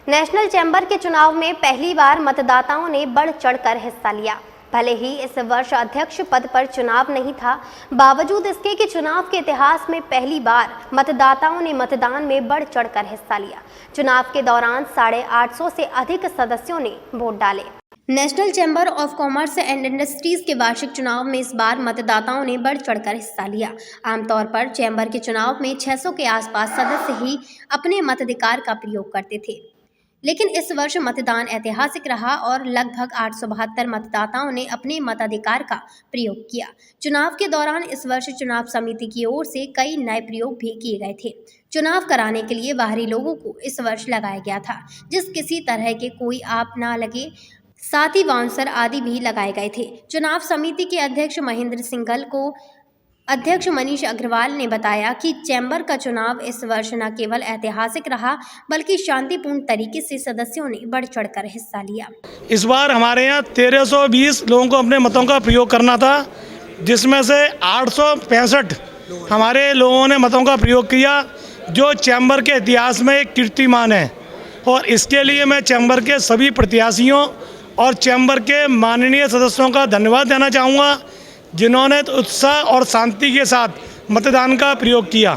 National chamber के चुनाव में पहली बार मतदाताओं ने बढ़ चढ़कर हिस्सा लिया। भले ही इस वर्ष अध्यक्ष पद पर चुनाव नहीं था, बावजूद इसके कि चुनाव के इतिहास में पहली बार मतदाताओं ने मतदान में बढ़ चढ़कर हिस्सा लिया। चुनाव के दौरान 850 से अधिक सदस्यों ने वोट डाले। National chamber of commerce and industries के वार्षिक चुनाव में इस बार मतदाताओं ने बढ़ चढ़कर हिस्सा लिया। आमतौर पर चैम्बर के चुनाव में 600 के आसपास सदस्य ही अपने मताधिकार का प्रयोग करते थे, लेकिन इस वर्ष मतदान ऐतिहासिक रहा और लगभग 872 मतदाताओं ने अपने मताधिकार का प्रयोग किया। चुनाव के दौरान इस वर्ष चुनाव समिति की ओर से कई नए प्रयोग भी किए गए थे। चुनाव कराने के लिए बाहरी लोगों को इस वर्ष लगाया गया था, जिस किसी तरह के कोई आप ना लगे, साथ ही बाउंसर आदि भी लगाए गए थे। चुनाव समिति के अध्यक्ष महेंद्र सिंघल को अध्यक्ष मनीष अग्रवाल ने बताया कि चैम्बर का चुनाव इस वर्ष न केवल ऐतिहासिक रहा, बल्कि शांतिपूर्ण तरीके से सदस्यों ने बढ़ चढ़कर हिस्सा लिया। इस बार हमारे यहाँ 1320 लोगों को अपने मतों का प्रयोग करना था, जिसमें से 865 हमारे लोगों ने मतों का प्रयोग किया, जो चैम्बर के इतिहास में एक कीर्तिमान है। और इसके लिए मैं चैम्बर के सभी प्रत्याशियों और चैम्बर के माननीय सदस्यों का धन्यवाद देना चाहूँगा, जिन्होंने उत्साह और शांति के साथ मतदान का प्रयोग किया।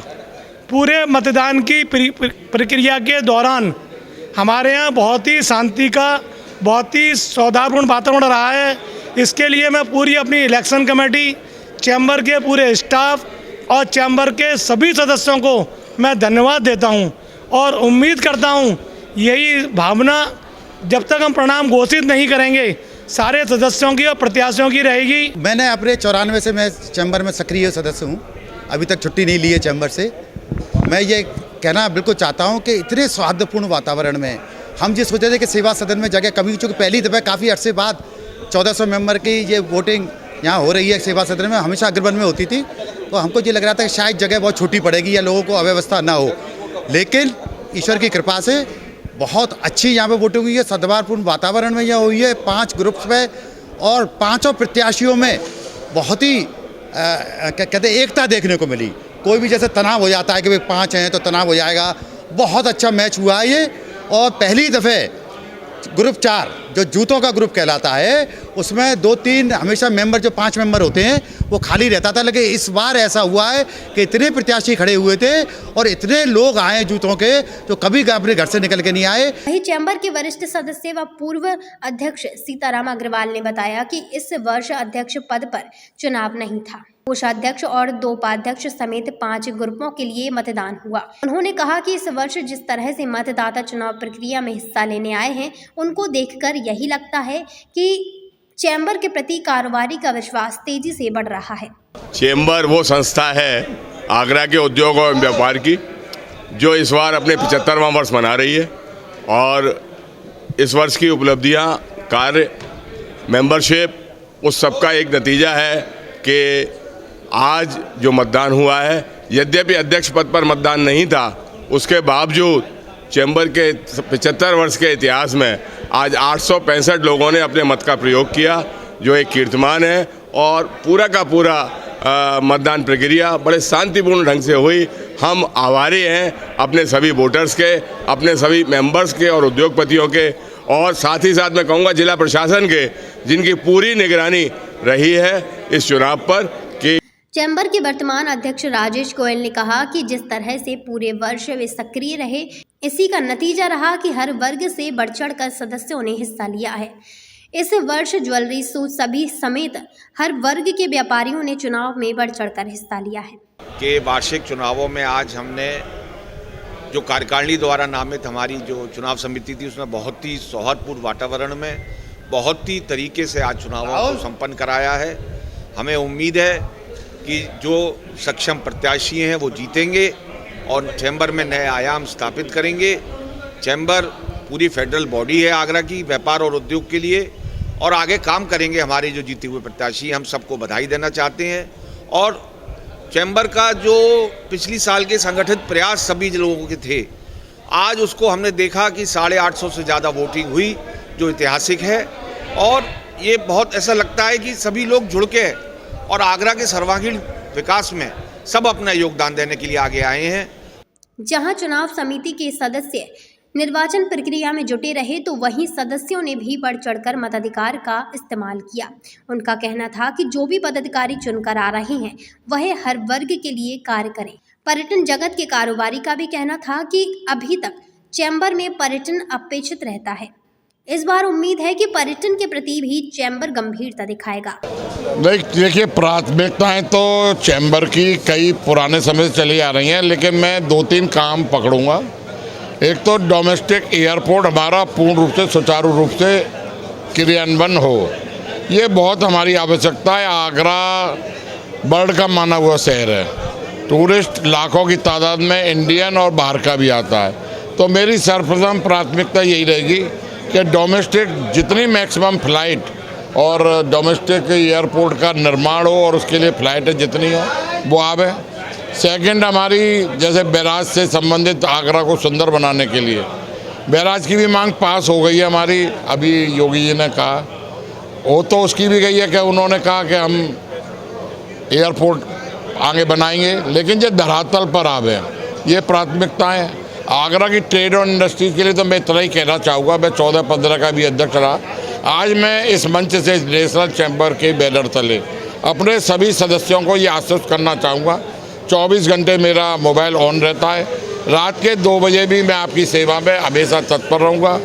पूरे मतदान की प्रक्रिया के दौरान हमारे यहाँ बहुत ही शांति का, बहुत ही सौहार्दपूर्ण वातावरण रहा है। इसके लिए मैं पूरी अपनी इलेक्शन कमेटी, चैम्बर के पूरे स्टाफ और चैम्बर के सभी सदस्यों को मैं धन्यवाद देता हूँ और उम्मीद करता हूँ यही भावना जब तक हम परिणाम घोषित नहीं करेंगे सारे सदस्यों की और प्रत्याशियों की रहेगी। मैंने अपने 94 से मैं चैम्बर में सक्रिय सदस्य हूँ, अभी तक छुट्टी नहीं ली है चैम्बर से। मैं ये कहना बिल्कुल चाहता हूँ कि इतने सौहार्दपूर्ण वातावरण में हम जिस सोचे थे कि सेवा सदन में जगह कभी, चूँकि पहली दफ़ा काफ़ी अरसे बाद 1400 मेंबर की ये वोटिंग यहाँ हो रही है सेवा सदन में, हमेशा अग्रवन में होती थी, तो हमको ये लग रहा था कि शायद जगह बहुत छोटी पड़ेगी या लोगों को अव्यवस्था ना हो। लेकिन ईश्वर की कृपा से बहुत अच्छी यहाँ पे वोटिंग हुई है, सद्भावपूर्ण वातावरण में यह हुई है। 5 ग्रुप्स में और 5 प्रत्याशियों में बहुत ही कहते हैं एकता देखने को मिली। कोई भी जैसे तनाव हो जाता है कि भाई 5 हैं तो तनाव हो जाएगा, बहुत अच्छा मैच हुआ है ये। और पहली दफ़े ग्रुप 4 जो जूतों का ग्रुप कहलाता है, उसमें 2-3 हमेशा मेंबर, जो 5 मेंबर होते हैं वो खाली रहता था, लेकिन इस बार ऐसा हुआ है कि इतने प्रत्याशी खड़े हुए थे और इतने लोग आए जूतों के, जो कभी अपने घर से निकल के नहीं आए। वहीं चैम्बर के वरिष्ठ सदस्य व पूर्व अध्यक्ष सीताराम अग्रवाल ने बताया कि इस वर्ष अध्यक्ष पद पर चुनाव नहीं था। कोषाध्यक्ष और 2 उपाध्यक्ष समेत 5 ग्रुपों के लिए मतदान हुआ। उन्होंने कहा कि इस वर्ष जिस तरह से मतदाता चुनाव प्रक्रिया में हिस्सा लेने आए हैं, उनको देखकर यही लगता है कि चैम्बर के प्रति कारोबारी का विश्वास तेजी से बढ़ रहा है। चैम्बर वो संस्था है आगरा के उद्योग और व्यापार की, जो इस बार अपने 75वां वर्ष मना रही है और इस वर्ष की उपलब्धियां, कार्य, मेंबरशिप, उस सबका एक नतीजा है कि आज जो मतदान हुआ है, यद्यपि अध्यक्ष पद पर मतदान नहीं था, उसके बावजूद चैम्बर के 75 वर्ष के इतिहास में आज 865 लोगों ने अपने मत का प्रयोग किया, जो एक कीर्तिमान है। और पूरा का पूरा मतदान प्रक्रिया बड़े शांतिपूर्ण ढंग से हुई। हम आभारी हैं अपने सभी वोटर्स के, अपने सभी मेंबर्स के और उद्योगपतियों के, और साथ ही साथ मैं कहूँगा जिला प्रशासन के, जिनकी पूरी निगरानी रही है इस चुनाव पर। चैम्बर के वर्तमान अध्यक्ष राजेश गोयल ने कहा कि जिस तरह से पूरे वर्ष वे सक्रिय रहे, इसी का नतीजा रहा कि हर वर्ग से बढ़ चढ़कर सदस्यों ने हिस्सा लिया है। इस वर्ष ज्वेलरी सूट सभी समेत हर वर्ग के व्यापारियों ने चुनाव में बढ़ चढ़कर हिस्सा लिया है। के वार्षिक चुनावों में आज हमने जो कार्यकारिणी द्वारा नामित हमारी जो चुनाव समिति थी, उसमें बहुत ही सौहार्दपूर्ण वातावरण में बहुत ही तरीके से आज चुनावों को संपन्न कराया है। हमें उम्मीद है कि जो सक्षम प्रत्याशी हैं वो जीतेंगे और चैम्बर में नए आयाम स्थापित करेंगे। चैम्बर पूरी फेडरल बॉडी है आगरा की, व्यापार और उद्योग के लिए, और आगे काम करेंगे। हमारे जो जीते हुए प्रत्याशी, हम सबको बधाई देना चाहते हैं। और चैम्बर का जो पिछली साल के संगठित प्रयास सभी लोगों के थे, आज उसको हमने देखा कि 850 से ज़्यादा वोटिंग हुई, जो ऐतिहासिक है। और ये बहुत ऐसा लगता है कि सभी लोग जुड़ के और आगरा के सर्वांगीण विकास में सब अपना योगदान देने के लिए आगे आए हैं। जहां चुनाव समिति के सदस्य निर्वाचन प्रक्रिया में जुटे रहे तो वहीं सदस्यों ने भी बढ़ चढ़कर मताधिकार का इस्तेमाल किया। उनका कहना था कि जो भी पदाधिकारी चुनकर आ रहे हैं वह हर वर्ग के लिए कार्य करें। पर्यटन जगत के कारोबारी का भी कहना था कि अभी तक चैम्बर में पर्यटन अपेक्षित रहता है। इस बार उम्मीद है कि पर्यटन के प्रति भी चैम्बर गंभीरता दिखाएगा। देखिए, प्राथमिकताएं तो चैम्बर की कई पुराने समय से चली आ रही हैं, लेकिन मैं 2-3 काम पकड़ूंगा। एक तो डोमेस्टिक एयरपोर्ट हमारा पूर्ण रूप से सुचारू रूप से क्रियान्वयन हो, ये बहुत हमारी आवश्यकता है। आगरा वर्ल्ड का माना हुआ शहर है, टूरिस्ट लाखों की तादाद में इंडियन और बाहर का भी आता है, तो मेरी सर्वप्रथम प्राथमिकता यही रहेगी कि डोमेस्टिक जितनी मैक्सिमम फ़्लाइट और डोमेस्टिक एयरपोर्ट का निर्माण हो और उसके लिए फ़्लाइटें जितनी हो वो आवे। सेकंड, हमारी जैसे बैराज से संबंधित आगरा को सुंदर बनाने के लिए बैराज की भी मांग पास हो गई है हमारी। अभी योगी जी ने कहा वो तो उसकी भी गई है कि उन्होंने कहा कि हम एयरपोर्ट आगे बनाएंगे, लेकिन जो धरातल पर आवे ये प्राथमिकताएँ। आगरा की ट्रेड और इंडस्ट्री के लिए तो मैं इतना ही कहना चाहूँगा। मैं 14-15 का भी अध्यक्ष रहा। आज मैं इस मंच से नेशनल चैम्बर के बैनर तले अपने सभी सदस्यों को ये आश्वस्त करना चाहूँगा, 24 घंटे मेरा मोबाइल ऑन रहता है। रात के 2 बजे भी मैं आपकी सेवा में हमेशा तत्पर रहूँगा।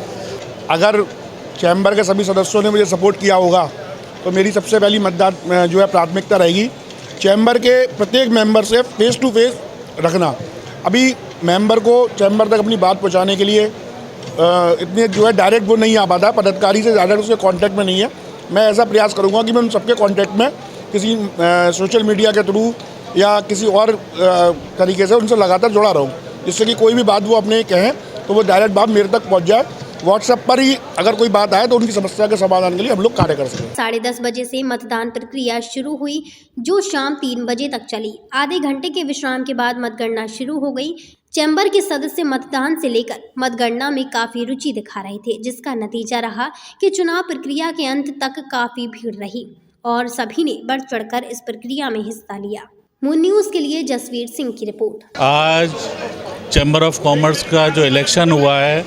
अगर चैम्बर के सभी सदस्यों ने मुझे सपोर्ट किया होगा तो मेरी सबसे पहली मतदान जो है प्राथमिकता रहेगी चैम्बर के प्रत्येक मेंबर से फेस टू फेस रखना। अभी मेंबर को चैम्बर तक अपनी बात पहुंचाने के लिए इतने जो है डायरेक्ट वो नहीं आ पाता, पदाधिकारी से ज़्यादा उसके कांटेक्ट में नहीं है। मैं ऐसा प्रयास करूंगा कि मैं उन सबके कांटेक्ट में किसी सोशल मीडिया के थ्रू या किसी और तरीके से उनसे लगातार जुड़ा रहूं, जिससे कि कोई भी बात वो अपने कहें तो वो डायरेक्ट बात मेरे तक पहुंच जाए। व्हाट्सएप पर ही अगर कोई बात आए तो उनकी समस्या के समाधान के लिए हम लोग कार्य कर सकें। 10:30 बजे से मतदान प्रक्रिया शुरू हुई, जो शाम 3 बजे तक चली। आधे घंटे के विश्राम के बाद मतगणना शुरू हो गई। चैम्बर के सदस्य मतदान से लेकर मतगणना में काफ़ी रुचि दिखा रहे थे, जिसका नतीजा रहा कि चुनाव प्रक्रिया के अंत तक काफ़ी भीड़ रही और सभी ने बढ़ चढ़कर इस प्रक्रिया में हिस्सा लिया। मून न्यूज़ के लिए जसवीर सिंह की रिपोर्ट। आज चैम्बर ऑफ कॉमर्स का जो इलेक्शन हुआ है,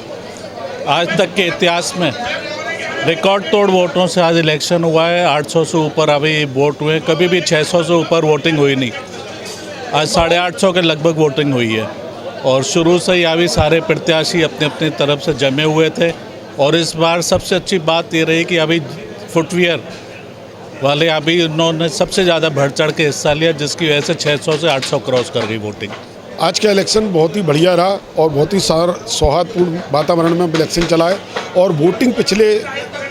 आज तक के इतिहास में रिकॉर्ड तोड़ वोटों से आज इलेक्शन हुआ है। 800 से ऊपर अभी वोट हुए, कभी भी 600 से ऊपर वोटिंग हुई नहीं। आज 850 के लगभग वोटिंग हुई है और शुरू से ही अभी सारे प्रत्याशी अपने अपनी तरफ से जमे हुए थे। और इस बार सबसे अच्छी बात ये रही कि अभी फुटवियर वाले अभी उन्होंने सबसे ज़्यादा बढ़ चढ़ के हिस्सा लिया, जिसकी वजह से 600 से 800 क्रॉस कर गई वोटिंग। आज का इलेक्शन बहुत ही बढ़िया रहा और बहुत ही सौहार्दपूर्ण वातावरण में इलेक्शन चला है और वोटिंग पिछले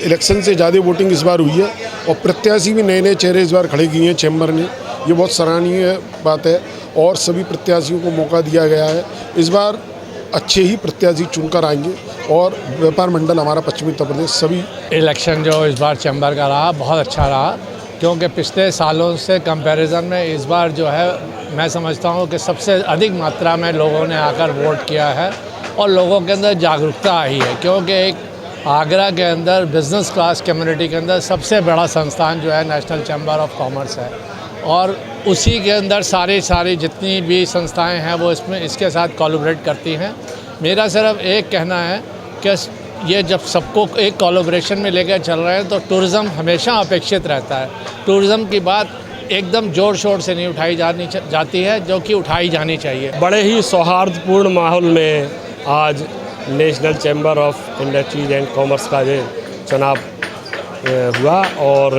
इलेक्शन से ज़्यादा वोटिंग इस बार हुई है और प्रत्याशी भी नए नए चेहरे इस बार खड़े किए हैं चैम्बर ने। ये बहुत सराहनीय बात है और सभी प्रत्याशियों को मौका दिया गया है। इस बार अच्छे ही प्रत्याशी चुनकर आएंगे और व्यापार मंडल हमारा पश्चिमी उत्तर प्रदेश सभी। इलेक्शन जो इस बार चैम्बर का रहा बहुत अच्छा रहा, क्योंकि पिछले सालों से कंपैरिजन में इस बार जो है मैं समझता हूँ कि सबसे अधिक मात्रा में लोगों ने आकर वोट किया है और लोगों के अंदर जागरूकता आई है, क्योंकि एक आगरा के अंदर बिज़नेस क्लास कम्युनिटी के अंदर सबसे बड़ा संस्थान जो है नेशनल चैम्बर ऑफ कॉमर्स है और उसी के अंदर सारी जितनी भी संस्थाएं हैं वो इसके साथ कोलैबोरेट करती हैं। मेरा सिर्फ एक कहना है कि ये जब सबको एक कोलैबोरेशन में लेकर चल रहे हैं तो टूरिज़्म हमेशा अपेक्षित रहता है। टूरिज़्म की बात एकदम ज़ोर शोर से नहीं उठाई जाती है, जो कि उठाई जानी चाहिए। बड़े ही सौहार्दपूर्ण माहौल में आज national chamber of industries and commerce का ये चुनाव हुआ और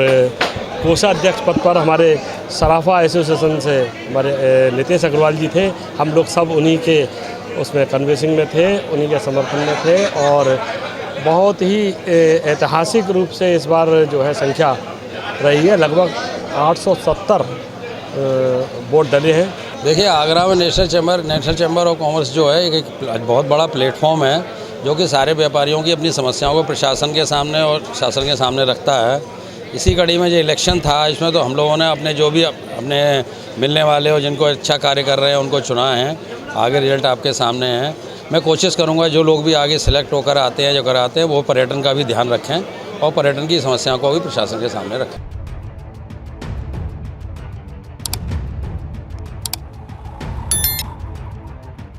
कोषाध्यक्ष पद पर हमारे सराफा एसोसिएशन से हमारे नितेश अग्रवाल जी थे। हम लोग सब उन्हीं के उसमें कन्वेंसिंग में थे, उन्हीं के समर्थन में थे और बहुत ही ऐतिहासिक रूप से इस बार जो है संख्या रही है। लगभग 870 वोट डले हैं। देखिए, आगरा में नेशनल चैम्बर ऑफ कॉमर्स जो है एक बहुत बड़ा प्लेटफॉर्म है, जो कि सारे व्यापारियों की अपनी समस्याओं को प्रशासन के सामने और शासन के सामने रखता है। इसी कड़ी में जो इलेक्शन था, इसमें तो हम लोगों ने अपने जो भी अपने मिलने वाले और जिनको अच्छा कार्य कर रहे हैं उनको चुना है। आगे रिजल्ट आपके सामने है। मैं कोशिश करूंगा जो लोग भी आगे सिलेक्ट होकर आते हैं, जो कराते हैं, वो पर्यटन का भी ध्यान रखें और पर्यटन की समस्याओं को भी प्रशासन के सामने रखें।